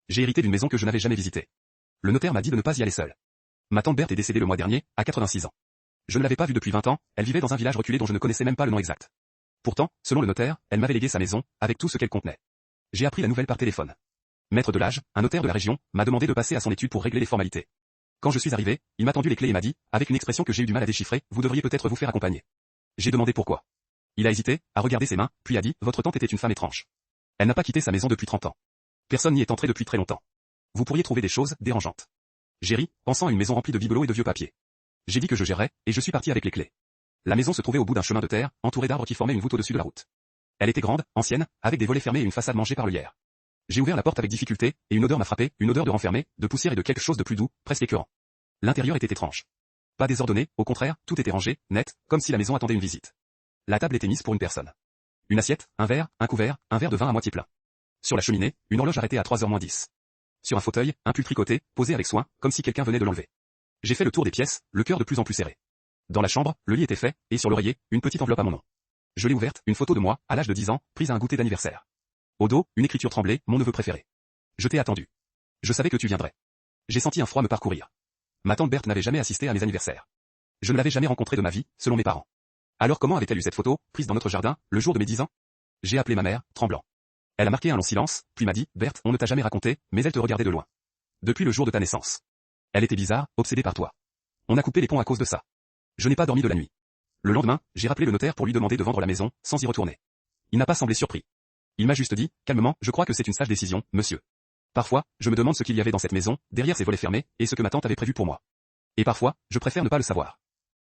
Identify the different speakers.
Speaker 1: J'ai hérité d'une maison que je n'avais jamais visitée. Le notaire m'a dit de ne pas y aller seul. Ma tante Berthe est décédée le mois dernier, à 86 ans. Je ne l'avais pas vue depuis 20 ans, elle vivait dans un village reculé dont je ne connaissais même pas le nom exact. Pourtant, selon le notaire, elle m'avait légué sa maison, avec tout ce qu'elle contenait. J'ai appris la nouvelle par téléphone. Maître de l'âge, un notaire de la région, m'a demandé de passer à son étude pour régler les formalités. Quand je suis arrivé, il m'a tendu les clés et m'a dit, avec une expression que j'ai eu du mal à déchiffrer, vous devriez peut-être vous faire accompagner. J'ai demandé pourquoi. Il a hésité, a regardé ses mains, puis a dit, votre tante était une femme étrange. Elle n'a pas quitté sa maison depuis 30 ans. Personne n'y est entré depuis très longtemps. Vous pourriez trouver des choses dérangeantes. J'ai ri, pensant à une maison remplie de bibelots et de vieux papiers. J'ai dit que je gérerais, et je suis parti avec les clés. La maison se trouvait au bout d'un chemin de terre, entouré d'arbres qui formaient une voûte au-dessus de la route. Elle était grande, ancienne, avec des volets fermés et une façade mangée par le lierre. J'ai ouvert la porte avec difficulté, et une odeur m'a frappé, une odeur de renfermé, de poussière et de quelque chose de plus doux, presque écœurant. L'intérieur était étrange. Pas désordonné, au contraire, tout était rangé, net, comme si la maison attendait une visite. La table était mise pour une personne. Une assiette, un verre, un couvert, un verre de vin à moitié plein. Sur la cheminée, une horloge arrêtée à 3h moins 10. Sur un fauteuil, un pull tricoté, posé avec soin, comme si quelqu'un venait de l'enlever. J'ai fait le tour des pièces, le cœur de plus en plus serré. Dans la chambre, le lit était fait, et sur l'oreiller, une petite enveloppe à mon nom. Je l'ai ouverte, une photo de moi, à l'âge de 10 ans, prise à un goûter d'anniversaire. Au dos, une écriture tremblée, mon neveu préféré. Je t'ai attendu. Je savais que tu viendrais. J'ai senti un froid me parcourir. Ma tante Berthe n'avait jamais assisté à mes anniversaires. Je ne l'avais jamais rencontrée de ma vie, selon mes parents. Alors comment avait-elle eu cette photo, prise dans notre jardin, le jour de mes 10 ans? J'ai appelé ma mère, tremblant. Elle a marqué un long silence, puis m'a dit, Berthe, on ne t'a jamais raconté, mais elle te regardait de loin. Depuis le jour de ta naissance. Elle était bizarre, obsédée par toi. On a coupé les ponts à cause de ça. Je n'ai pas dormi de la nuit. Le lendemain, j'ai rappelé le notaire pour lui demander de vendre la maison, sans y retourner. Il n'a pas semblé surpris. Il m'a juste dit, calmement, je crois que c'est une sage décision, monsieur. Parfois, je me demande ce qu'il y avait dans cette maison, derrière ces volets fermés, et ce que ma tante avait prévu pour moi. Et parfois, je préfère ne pas le savoir.